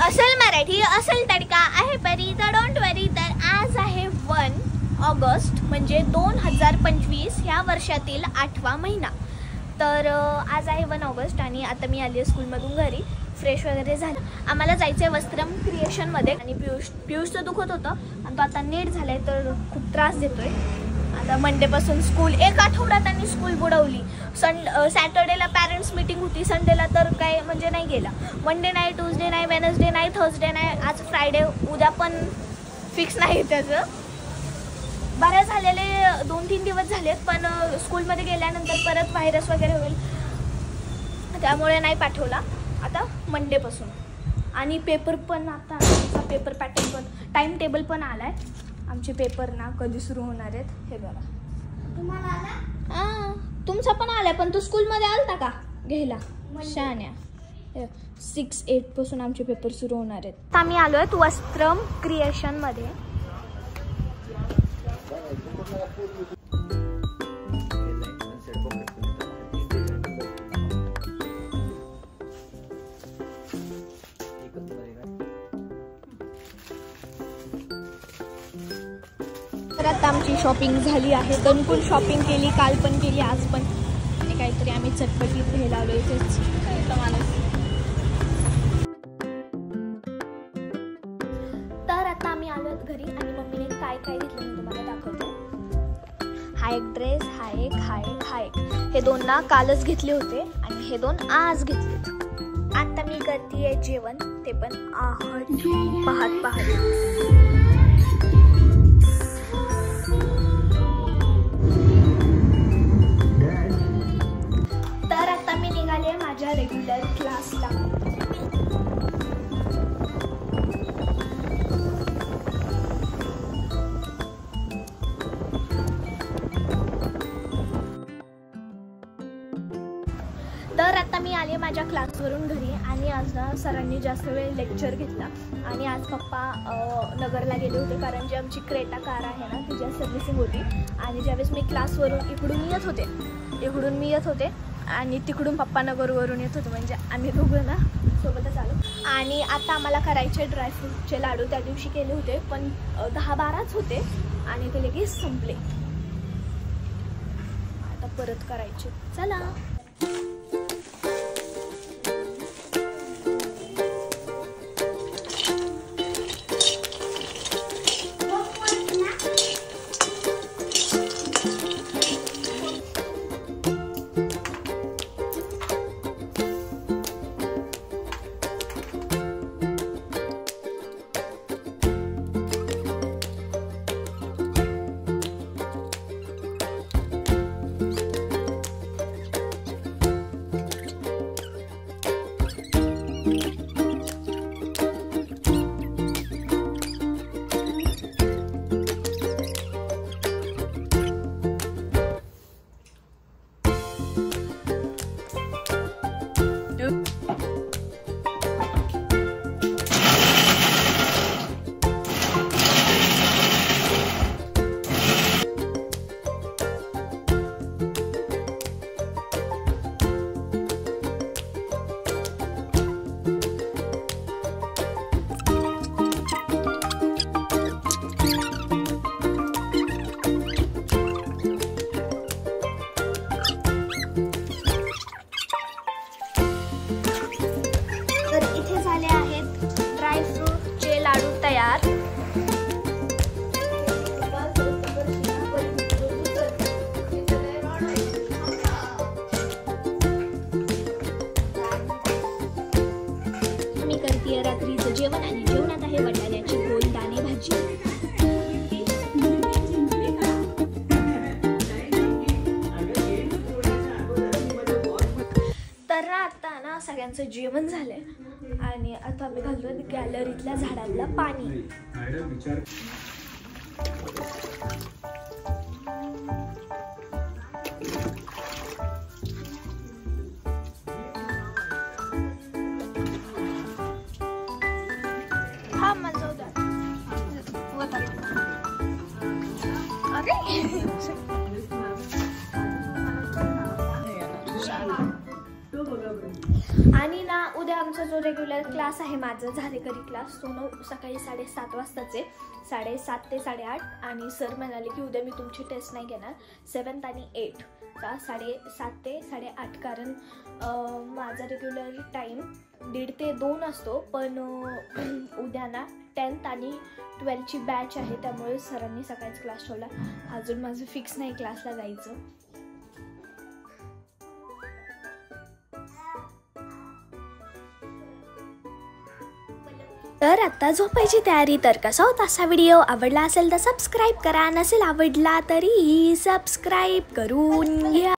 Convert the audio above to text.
असल मराठी असल तडका आहे परी तर डोंट वरी। तर आज आहे 1 ऑगस्ट म्हणजे 2025 ह्या वर्षातील 8वा महिना। तर आज आहे 1 ऑगस्ट आणि आता मी आली आहे स्कूलमधून घरी, फ्रेश वगैरे झालं। आम्हाला जायचं आहे वस्त्रम क्रिएशनमध्ये आणि पियुषचं दुखत होतं आणि तो आता नीट झाला आहे तर खूप त्रास देतोय। आता मंडेपासून स्कूल, एक आठवडा त्यांनी स्कूल बुडवली। सॅटर्डेला पॅरेंट्स मीटिंग होती, संडेला तर काय म्हणजे नाही गेला। मंडे नाही, ट्यूजडे नाही, वेनसडे नाही, थर्सडे नाही, आज फ्रायडे, उद्या पण फिक्स नाही त्याचं। बऱ्याच झालेले 2-3 दिवस झालेत पण स्कूलमध्ये गेल्यानंतर परत व्हायरस वगैरे होईल त्यामुळे नाही पाठवला आता मंडेपासून। आणि पेपर पण आता आमचा पेपर पॅटर्न पण टाइम टेबल पण आलाय। आमचे पेपर ना कधी सुरू होणार आहेत हे बघा। तुम्हाला आला? हां, तुमचा पण आलाय पण तू स्कूलमध्ये आलता का घ्यायला? शान्या 6-8 पासून आमचे पेपर सुरू होणार आहेत। आता आम्ही आलोय वस्त्रम क्रिएशनमध्ये। तर आता आमची शॉपिंग झाली आहे, दणकून शॉपिंग केली, काल पण केली, आज पण। आणि काहीतरी आम्ही चटपटीत घ्यायला आलो इथेच। तर आता आम्ही आलो घरी आणि मम्मीने काय काय घेतलं मी तुम्हाला दाखवते। हा एक ड्रेस, हा एक हे 2 ना कालच घेतले होते आणि हे 2 आज घेतले। आता मी करते जेवण, ते पण पाहत तर आता मी निघाले माझ्या रेग्युलर क्लासला। तर आता मी आले माझ्या क्लासवरून घरी आणि आज ना सरांनी जास्त वेळ लेक्चर घेतला आणि आज पप्पा नगरला गेले होते कारण जी आमची क्रेटा कार आहे ना तिची सर्व्हिसिंग होती। आणि ज्यावेळेस मी क्लासवरून इकडून मी येत होते आणि तिकडून पप्पा नगरवरून येत होते, म्हणजे आम्ही दोघं ना सोबतच आलो। आणि आता आम्हाला करायचे ड्रायफ्रूटचे लाडू, त्या दिवशी केले होते पण 10-12च होते आणि ते लगेच संपले। आता परत करायचे, चला। तयार। मी करते रात्रीचं जेवण आणि जेवणात आहे बटाट्याची गोल दाणे भाजी। तर आता ना सगळ्यांचं जेवण झालंय आणि आता आम्ही घालतोय गॅलरीतल्या झाडांना पाणी। हा मजा होता। आणि ना उद्या आमचा जो जो रेग्युलर क्लास आहे माझा झारेकरी क्लास, तो सकाळी 7:30 वाजताचे, 7:30 ते 8:30. आणि सर म्हणाले की उद्या मी तुमची टेस्ट नाही घेणार 7th आणि 8th का 7:30 ते 8:30, कारण माझा रेग्युलर टाईम 1:30 ते 2 असतो. पण उद्या ना 10th आणि 12th ची बॅच आहे, त्यामुळे सरांनी सकाळीच क्लास ठेवला. अजून माझं फिक्स नाही क्लासला जायचं. तर आता झोपायची तयारी. तर कसा होता असा व्हिडिओ? आवडला असेल तर सबस्क्राईब करा, नसेल आवडला तरी सबस्क्राईब करून घ्या.